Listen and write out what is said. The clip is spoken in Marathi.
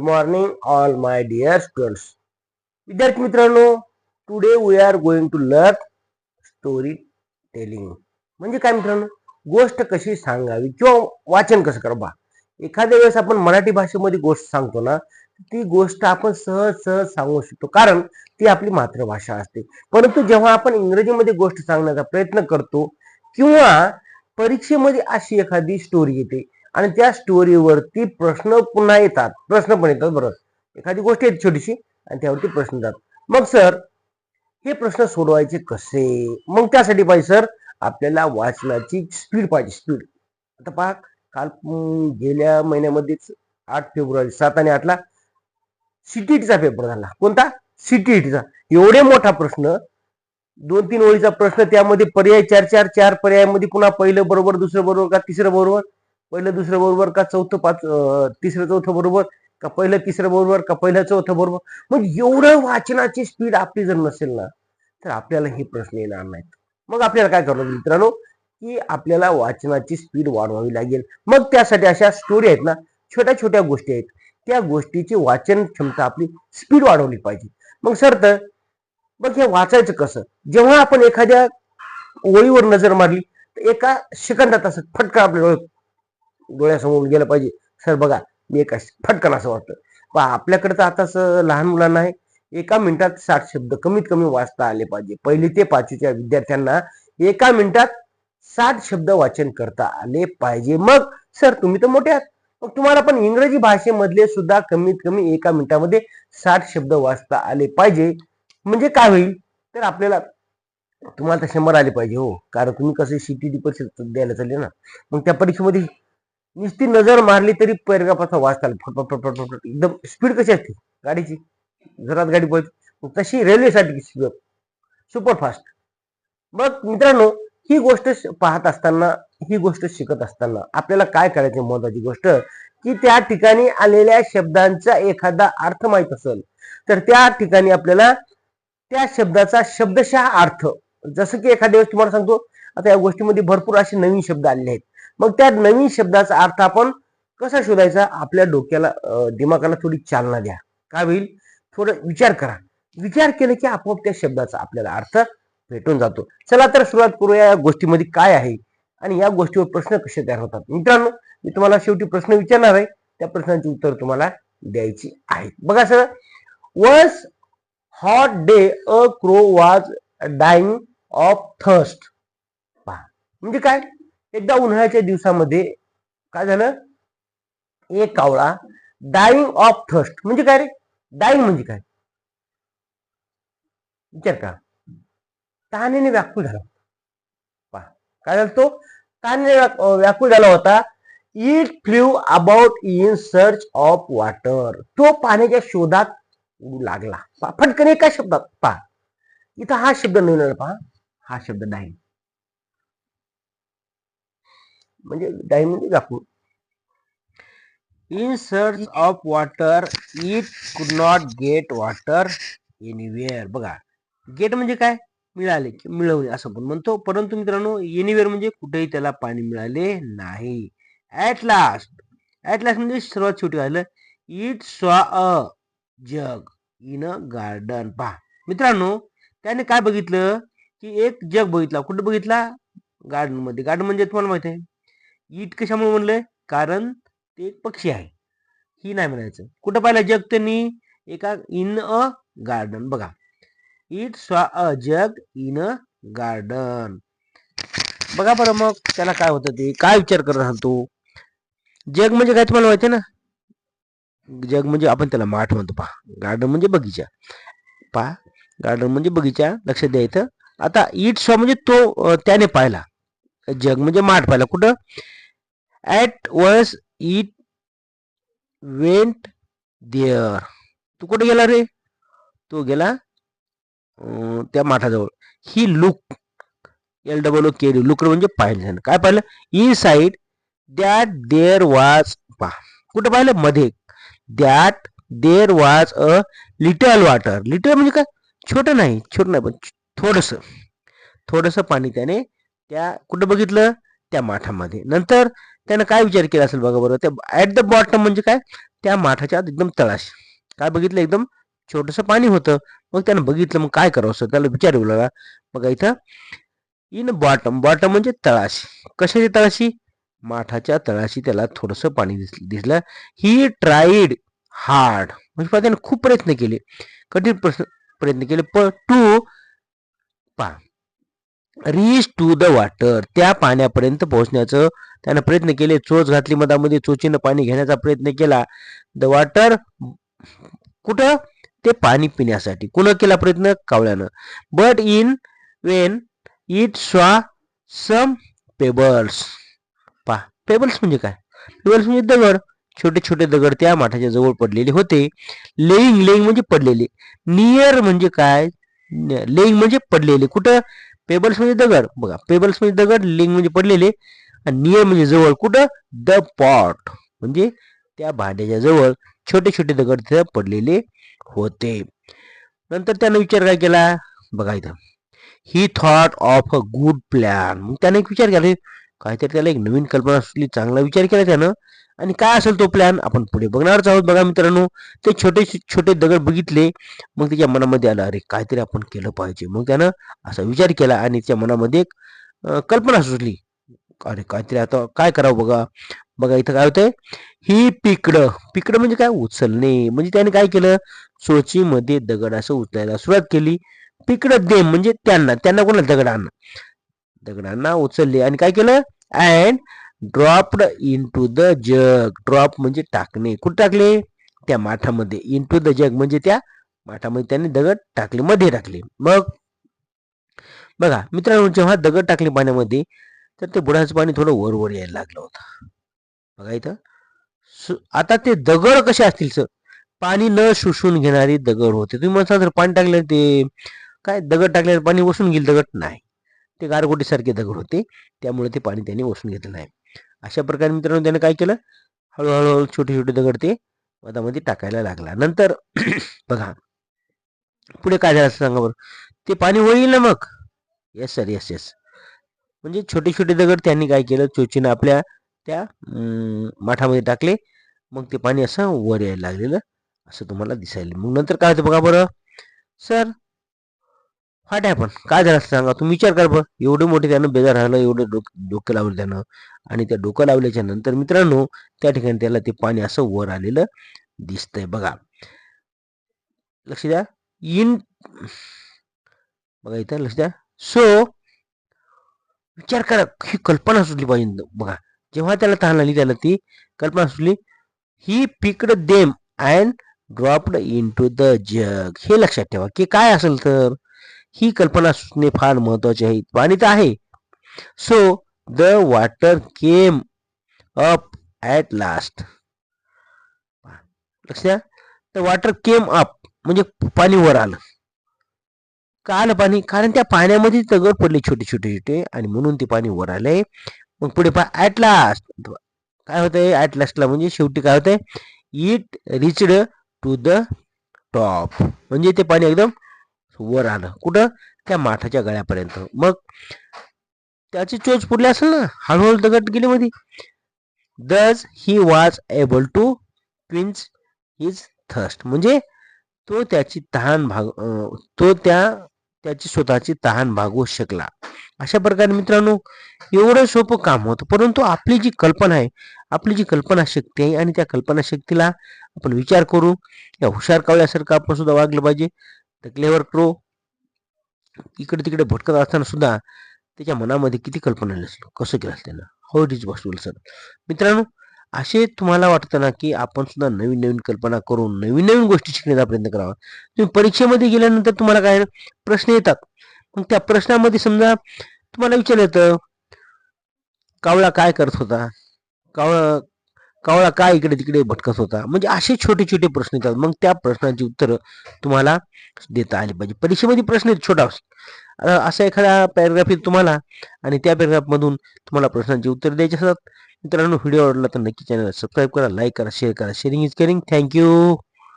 morning, all my dear students. विद्यार्थी मित्रांनो, today we are going to learn story telling. म्हणजे काय मित्रांनो, गोष्ट कशी सांगावी किंवा वाचन कसं करा. एखाद्या वेळेस आपण मराठी भाषेमध्ये गोष्ट सांगतो ना, ती गोष्ट आपण सहज सहज सांगू शकतो, कारण ती आपली मातृभाषा असते. परंतु जेव्हा आपण इंग्रजीमध्ये गोष्ट सांगण्याचा प्रयत्न करतो किंवा परीक्षेमध्ये अशी एखादी स्टोरी येते आणि त्या स्टोरीवरती प्रश्न पुन्हा येतात, प्रश्न पण येतात. बरोबर, एखादी गोष्ट येते छोटीशी आणि त्यावरती प्रश्न येतात. मग सर, हे प्रश्न सोडवायचे कसे? मग त्यासाठी पाहिजे सर आपल्याला वाचनाची स्पीड पाहिजे, स्पीड. आता पहा, काल गेल्या महिन्यामध्येच 8 फेब्रुवारी 7 आणि 8 ला सीटीईटीचा पेपर झाला. कोणता? सीटीईटीचा. एवढे मोठा प्रश्न, 2-3 ओळीचा प्रश्न, त्यामध्ये पर्याय 4 पर्यायामध्ये पुन्हा पहिलं बरोबर, दुसरं बरोबर का तिसरं बरोबर, पहिलं दुसरं बरोबर का तिसरं चौथं बरोबर, का पहिलं तिसरं बरोबर का पहिलं चौथं बरोबर. मग एवढं वाचनाची स्पीड आपली जर नसेल ना, तर आपल्याला हे प्रश्न येणार नाहीत. मग आपल्याला काय करावं मित्रांनो, की आपल्याला वाचनाची स्पीड वाढवावी लागेल. मग त्यासाठी अशा स्टोरी आहेत ना, छोट्या छोट्या गोष्टी आहेत, त्या गोष्टीची वाचन क्षमता आपली स्पीड वाढवली पाहिजे. मग सर, तर मग हे वाचायचं कसं? जेव्हा आपण एखाद्या ओळीवर नजर मारली तर एका सेकंदात असं फटका आपल्या डोळ्यासमोर गेलं पाहिजे. सर बघा, मी एका फटकन असं वाटतं. पहा, आपल्याकडे तर आता लहान मुलांना आहे, एका मिनिटात 60 शब्द कमीत कमी वाचता आले पाहिजे. 1ली ते 5वीच्या विद्यार्थ्यांना एका मिनिटात 60 शब्द वाचन करता आले पाहिजे. मग सर, तुम्ही तर मोठे आहात, मग तुम्हाला पण इंग्रजी भाषेमधले सुद्धा कमीत कमी एका मिनिटामध्ये 60 शब्द वाचता आले पाहिजे. म्हणजे काय होईल, तर आपल्याला तुम्हाला तर 100 आले पाहिजे. हो, कारण तुम्ही कसे सीटीटी परीक्षा द्यायला चालले ना. मग त्या परीक्षेमध्ये नुसती नजर मारली तरी पैरगापासून वाचता आले, फटफट एकदम स्पीड कशी असते गाडीची, जरात गाडी पळते, तशी रेल्वेसाठी सुपर फास्ट. मग मित्रांनो, ही गोष्ट पाहत असताना, ही गोष्ट शिकत असताना आपल्याला काय करायचे, महत्वाची गोष्ट, की त्या ठिकाणी आलेल्या शब्दांचा एखादा अर्थ माहित असेल तर त्या ठिकाणी आपल्याला त्या शब्दाचा शब्दशः अर्थ, जसं की एखाद्या वेळेस तुम्हाला सांगतो, आता या गोष्टीमध्ये भरपूर असे नवीन शब्द आलेले आहेत. मग त्या नवीन शब्दाचा अर्थ आपण कसा शोधायचा? आपल्या डोक्याला, दिमागाला थोडी चालना द्या. काय होईल? थोडं विचार करा. विचार केले की आपोआप त्या शब्दाचा आपल्याला अर्थ भेटून जातो. चला तर सुरुवात करूया या गोष्टीमध्ये काय आहे आणि या गोष्टीवर प्रश्न कसे तयार होतात. मित्रांनो, मी तुम्हाला शेवटी प्रश्न विचारणार आहे, त्या प्रश्नांची उत्तर तुम्हाला द्यायची आहेत. बघा sir, once hot day a crow was dying of thirst. पहा, म्हणजे काय? एकदा उन्हाळ्याच्या दिवसामध्ये काय झालं, एक कावळा डाईंग ऑफ थर्स्ट म्हणजे काय रे? डाईंग म्हणजे काय? विचार करा. तहानेने व्याकुळ झाला. पहा, काय झालं, तो तहानेने व्याकुळ झाला होता. It flew about in search of water. तो पाण्याच्या शोधात उडू लागला. फटकन एका शब्दात. पहा, इथं हा शब्द नवीन आला. पहा, हा शब्द डाईंग म्हणजे डाईंग म्हणजे व्याकुळ. In search of water it could not get water anywhere. बघा, गेट म्हणजे काय? मिळाले, मिळवणे असं पण म्हणतो. परंतु मित्रांनो, एनिवेअर म्हणजे कुठेही त्याला पाणी मिळाले नाही. ऍट लास्ट, ऍट लास्ट म्हणजे सर्वात शेवटी झालं. इट सॉ अ जग इन अ गार्डन. पहा मित्रांनो, त्याने काय बघितलं, की एक जग बघितला. कुठे बघितला? गार्डन मध्ये. गार्डन म्हणजे तुम्हाला माहिती आहे, इट कशामुळे म्हणलंय? कारण ते एक पक्षी आहे, ही नाही म्हणायचं. कुठं पाहिलं जग त्यांनी? एका इन अ गार्डन. बघा, इट सॉ अ जग इन अ गार्डन. बघा बरं, मग त्याला काय होतं, ते काय विचार करत राहतो? जग म्हणजे काय तुम्हाला माहिती आहे ना? जग म्हणजे आपण त्याला माठ म्हणतो. पहा, गार्डन म्हणजे बगीचा. पहा, गार्डन म्हणजे बगीचा, लक्षात द्यायचं. आता इट सॉ म्हणजे तो, त्याने पाहिला. जग म्हणजे माठ पाहिला. कुठं? At once it went there. तू कुठे गेला रे? तो गेला त्या माठाजवळ. ही लुक, LOOK, लुक म्हणजे पाहिलं. काय पाहिलं? इन साइड दॅट देअर वाज. पहा, कुठं पाहिलं? मध्ये. That there was a little water. Little म्हणजे काय? छोटं नाही, छोटं नाही, पण थोडस थोडस पाणी त्याने त्या कुठं बघितलं? त्या माठामध्ये. नंतर त्यानं काय विचार केला असेल बघा बरं. त्या ऍट द बॉटम म्हणजे काय? त्या माठाच्या एकदम तळाशी काय बघितलं, एकदम छोटस पाणी होतं. मग त्यानं बघितलं, मग काय करावं असं त्याला विचार येऊ लागला. बघा इथं इन बॉटम, बॉटम म्हणजे तळाशी. कशाच्या तळाशी? माठाच्या तळाशी त्याला थोडस पाणी दिसलं. ही ट्राईड हार्ड, म्हणजे त्याने खूप प्रयत्न केले, कठीण प्रयत्न केले, पण to reach to the water, त्या पाण्यापर्यंत पोहोचण्याचं त्यानं प्रयत्न केले. चोच घातली मधामध्ये, चोचीनं पाणी घेण्याचा प्रयत्न केला. द वॉटर, कुठं? ते पाणी पिण्यासाठी. कुणं केला प्रयत्न? कावळ्यानं. But in vain it saw some pebbles. Pebbles म्हणजे काय? पेबल्स म्हणजे दगड, छोटे छोटे दगड त्या माठाच्या जवळ पडलेले होते. लेईंग, लेईंग म्हणजे पडलेले. नियर म्हणजे काय? लेईंग म्हणजे पडलेले. कुठं? पेबल्स म्हणजे दगड. बघा, पेबल्स म्हणजे दगड, लेईंग म्हणजे पडलेले, आणि नियर म्हणजे जवळ. कुठं? द पॉट, म्हणजे त्या भांड्याच्या जवळ छोटे छोटे दगड तिथे पडलेले होते. नंतर त्यानं विचार काय केला? बघा इथं, ही thought of a good plan. मग त्याने एक विचार केला, काहीतरी त्याला एक नवीन कल्पना सुचली, चांगला विचार केला त्यानं. आणि काय असेल तो प्लॅन आपण पुढे बघणारच आहोत. बघा मित्रांनो, ते छोटे छोटे दगड बघितले, मग त्याच्या मनामध्ये आलं, अरे काहीतरी आपण केलं पाहिजे. मग त्यानं असा विचार केला आणि त्याच्या मनामध्ये एक कल्पना सुचली, अरे काहीतरी आता काय करावं. बघा बघा इथं काय होतंय, ही पिकडं, पिकडं म्हणजे काय? उचलणे. म्हणजे त्याने काय केलं, चोचीमध्ये दगड असं उचलायला सुरुवात केली. पिकडं देम म्हणजे त्यांना, त्यांना कोणाला? दगडांना. दगडांना उचलले आणि काय केलं? And dropped in to the jug. Drop म्हणजे टाकणे. कुठे टाकले? त्या माठामध्ये. इन टू द जग म्हणजे त्या माठामध्ये त्यांनी दगड टाकले, मध्ये टाकले. मग बघा मित्रांनो, जेव्हा दगड टाकले पाण्यामध्ये, तर ते बुडाचं पाणी थोडं वर वर यायला लागलं होतं. बघा इथं, आता ते दगड कसे असतील सर? पाणी न शोषून घेणारी दगड होते. तुम्ही म्हणता जर पाणी टाकलं, ते काय दगड टाकल्यावर पाणी वसून घेईल? दगड नाही, ते गारगोटी सारखे दगड होते, त्यामुळे ते पाणी त्यांनी ओसून घेतलं नाही. अशा प्रकारे मित्रांनो त्याने काय केलं, हळूहळू छोटे छोटे दगड ते मधामध्ये टाकायला लागला. नंतर बघा पुढे काय झालं सांगा बरं. ते पाणी वळील ना मग? Yes sir, yes yes. म्हणजे छोटे छोटे दगड त्यांनी काय केलं, चोचीनं आपल्या त्या माठामध्ये टाकले. मग ते पाणी असं वर यायला लागलेलं असं तुम्हाला दिसायला. मग नंतर काय होतं बघा बरं सर, फाट आहे. पण काय झालं सांगा, तुम्ही विचार करा बरं. एवढे मोठे त्यानं बेजार राहिलं, एवढं डोकं लावलं त्यानं, आणि त्या डोकं लावल्याच्या नंतर मित्रांनो त्या ठिकाणी त्याला ते पाणी असं वर आलेलं दिसतंय. बघा लक्ष द्या, इन, बघा इथं लक्ष द्या. सो विचार करा, ही कल्पना सुचली पाहिजे. बघा जेव्हा त्याला तहान आली, त्याला ती कल्पना सुचली. He picked them and dropped in to the jug. हे लक्षात ठेवा की काय असेल तर ही कल्पना सुचणे फार महत्वाची आहे. पाणी तर आहे. So the water came up at last. लक्ष द्या, द वॉटर केम अप म्हणजे पाणी वर आलं. का आलं पाणी? कारण त्या पाण्यामध्ये दगड पडले छोटे छोटे छोटे, आणि म्हणून ते पाणी वर आलंय. मग पुढे पहा, ॲट लास्ट काय होतंय? ॲट लास्टला म्हणजे शेवटी काय होतंय? It reached to the top, म्हणजे ते पाणी एकदम वर आलं. कुठं? त्या माठाच्या गळ्यापर्यंत. मग त्याची चोच पुरली असेल ना, हळूहळू दगड गेले मध्ये. Thus he was able to quench his thirst, म्हणजे तो त्याची तहान त्याची स्वतःची तहान भागवू शकला. अशा प्रकारे मित्रांनो एवढं सोपं काम होतं, परंतु आपली जी कल्पना आहे, आपली जी कल्पना शक्ती आहे, आणि त्या कल्पना शक्तीला आपण विचार करू. या हुशार कावळ्यासारखं आपण सुद्धा वागलं पाहिजे. द क्लेवर क्रो इकडे तिकडे भटकत असताना सुद्धा त्याच्या मनामध्ये किती कल्पना नसलो, कसं केलं त्यानं. How it is possible sir. मित्रांनो असे तुम्हाला वाटतं ना की आपण सुद्धा नवीन नवीन कल्पना करून नवीन नवीन गोष्टी शिकण्याचा प्रयत्न करावा. तुम्ही परीक्षेमध्ये गेल्यानंतर तुम्हाला काय प्रश्न येतात, मग त्या प्रश्नामध्ये समजा तुम्हाला विचारलं येतं, कावळा काय करत होता, कावळा कावळा काय इकडे तिकडे भटकत होता, म्हणजे असे छोटे छोटे प्रश्न येतात. मग त्या प्रश्नाची उत्तर तुम्हाला देता आली पाहिजे. परीक्षेमध्ये प्रश्न छोटा असा एखादा पॅराग्राफ येतो तुम्हाला, आणि त्या पॅराग्राफ मधून तुम्हाला प्रश्नांची उत्तर द्यायची असतात. मित्रांनो व्हिडिओ आवडला तर नक्की चॅनल सबस्क्राईब करा, लाईक करा, शेअर करा. Sharing is caring. थँक्यू.